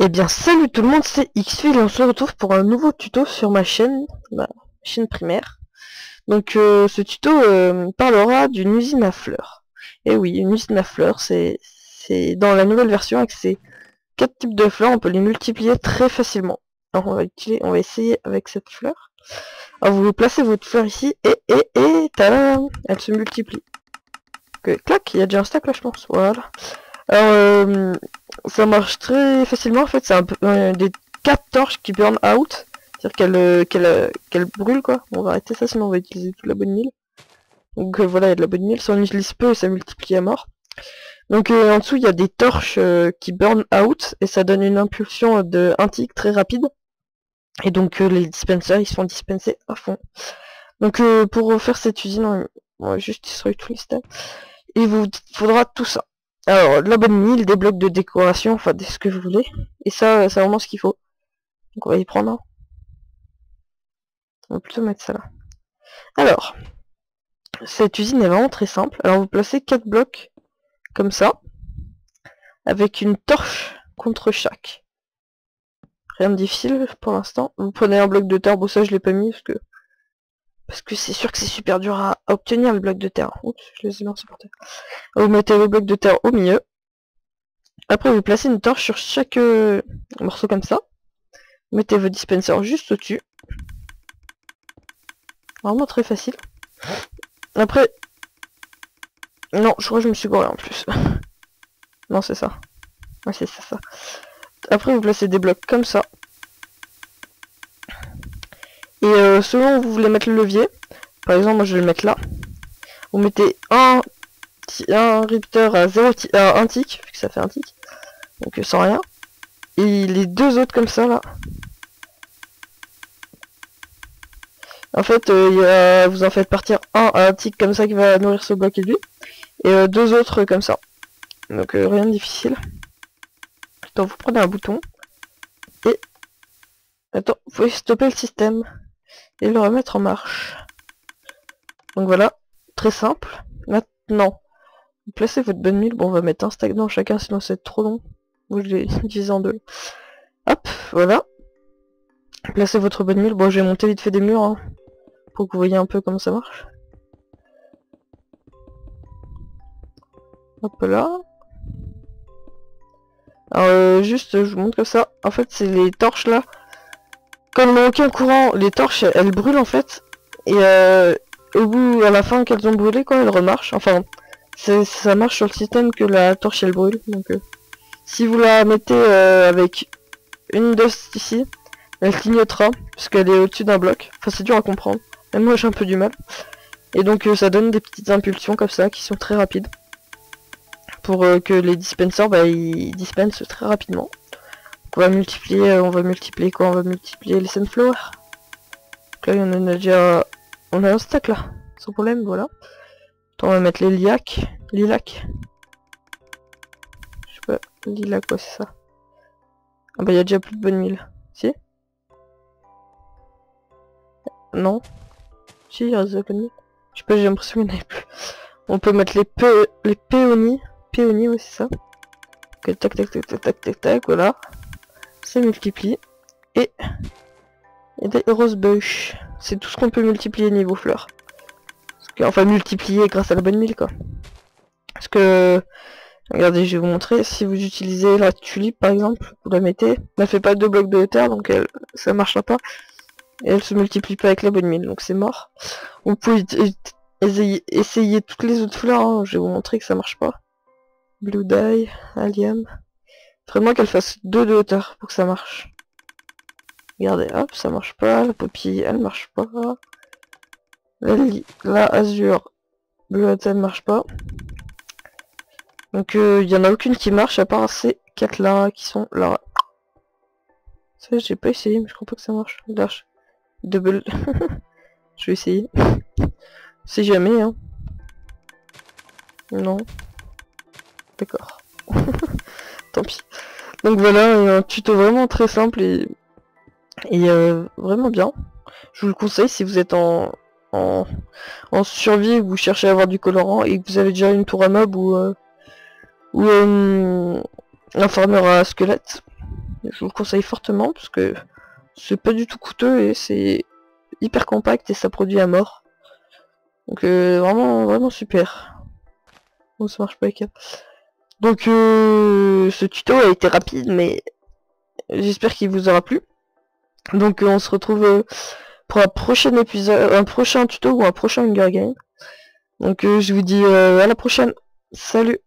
Eh bien salut tout le monde, c'est Xfil et on se retrouve pour un nouveau tuto sur ma chaîne primaire. Donc ce tuto parlera d'une usine à fleurs. Et oui, une usine à fleurs, c'est dans la nouvelle version avec ces 4 types de fleurs, on peut les multiplier très facilement. Alors on va essayer avec cette fleur. Alors vous placez votre fleur ici et tadam, elle se multiplie. Ok, clac, il y a déjà un stack là je pense, voilà. Alors ça marche très facilement en fait, c'est un peu des 4 torches qui burn out, c'est-à-dire qu'elle brûle quoi. On va arrêter ça sinon on va utiliser toute la bonne mille. Donc voilà, il y a de la bonne mille, si on utilise peu ça multiplie à mort. Donc en dessous il y a des torches qui burn out et ça donne une impulsion de 1 tick très rapide. Et donc les dispensers ils se font dispenser à fond. Donc pour faire cette usine, on va juste destroy tous les stacks. Il vous faudra tout ça. Alors, de la bonne mille, des blocs de décoration, enfin, ce que vous voulez. Et ça, c'est vraiment ce qu'il faut. Donc on va y prendre un. On va plutôt mettre ça là. Alors, cette usine est vraiment très simple. Alors vous placez 4 blocs, comme ça, avec une torche contre chaque. Rien de difficile pour l'instant. Vous prenez un bloc de terre, bon ça je l'ai pas mis, parce que c'est sûr que c'est super dur à obtenir le bloc de terre. Oups, je les ai lancés par terre. Vous mettez le bloc de terre au milieu. Après vous placez une torche sur chaque morceau comme ça. Vous mettez vos dispensers juste au-dessus. Vraiment très facile. Après... Non, je crois que je me suis gouré en plus. Non, c'est ça. Ouais, c'est ça. Après vous placez des blocs comme ça. Et selon où vous voulez mettre le levier, par exemple moi je vais le mettre là. Vous mettez un ripter à 1 tick, vu que ça fait 1 tick. Donc sans rien. Et les deux autres comme ça là. En fait, vous en faites partir un à 1 tick comme ça qui va nourrir ce bloc et lui. Et 2 autres comme ça. Donc rien de difficile. Attends, vous prenez un bouton. Et... Attends, vous pouvez stopper le système. Et le remettre en marche. Donc voilà, très simple. Maintenant, vous placez votre bonne mille. Bon, on va mettre un stack dans chacun, sinon c'est trop long. Moi je l'ai divisé en 2. Hop, voilà. Placez votre bonne mille. Bon, j'ai monté vite fait des murs, hein, pour que vous voyez un peu comment ça marche. Hop là. Alors juste, je vous montre comme ça. En fait, c'est les torches là. Comme il n'y a aucun courant, les torches, elles brûlent en fait. Et au bout, à la fin qu'elles ont brûlé, quoi, elles remarchent. Enfin, ça marche sur le système que la torche elle brûle. Donc, si vous la mettez avec une dust ici, elle clignotera parce qu'elle est au-dessus d'un bloc. Enfin, c'est dur à comprendre. Même moi, j'ai un peu du mal. Et donc, ça donne des petites impulsions comme ça qui sont très rapides pour que les dispensers, bah, ils dispensent très rapidement. Donc, on va multiplier quoi? On va multiplier les sunflowers. Donc là, il y en a déjà... On a un stack là, sans problème, voilà. Attends, on va mettre les lilacs. Je sais pas, lilac quoi c'est ça. Ah bah il y a déjà plus de bonne mille. Si? Non? Si, il y a des bonnes mille. Je sais pas, j'ai l'impression qu'il n'y en avait plus. On peut mettre les péonies. Péonies, ouais c'est ça. Ok, tac, voilà. Ça multiplie. Et des rosebush. C'est tout ce qu'on peut multiplier niveau fleurs. Enfin multiplier grâce à la bonne mille quoi. Parce que regardez, je vais vous montrer. Si vous utilisez la tulipe par exemple, vous la mettez, elle fait pas 2 blocs de hauteur donc ça marchera pas. Et elle se multiplie pas avec la bonne mille, donc c'est mort. Vous pouvez essayer toutes les autres fleurs, hein. Je vais vous montrer que ça marche pas. Blue dye, allium. Vraiment qu'elle fasse 2 de hauteur pour que ça marche. Regardez, hop, ça marche pas. La poppy, elle marche pas. La azur, bleu, elle marche pas. Donc il y en a aucune qui marche à part ces 4 là qui sont là. Ça j'ai pas essayé mais je crois pas que ça marche. Dash. Double. Je vais essayer. Si jamais hein. Non. D'accord. Tant pis. Donc voilà, un tuto vraiment très simple et vraiment bien. Je vous le conseille si vous êtes en survie, ou vous cherchez à avoir du colorant et que vous avez déjà une tour à mob ou un farmer à squelette. Je vous le conseille fortement parce que c'est pas du tout coûteux et c'est hyper compact et ça produit à mort. Donc vraiment super. Bon, ça marche pas les câbles. Donc ce tuto a été rapide mais j'espère qu'il vous aura plu. Donc on se retrouve pour un prochain épisode, un prochain tuto ou un prochain Hunger Game. Donc je vous dis à la prochaine. Salut!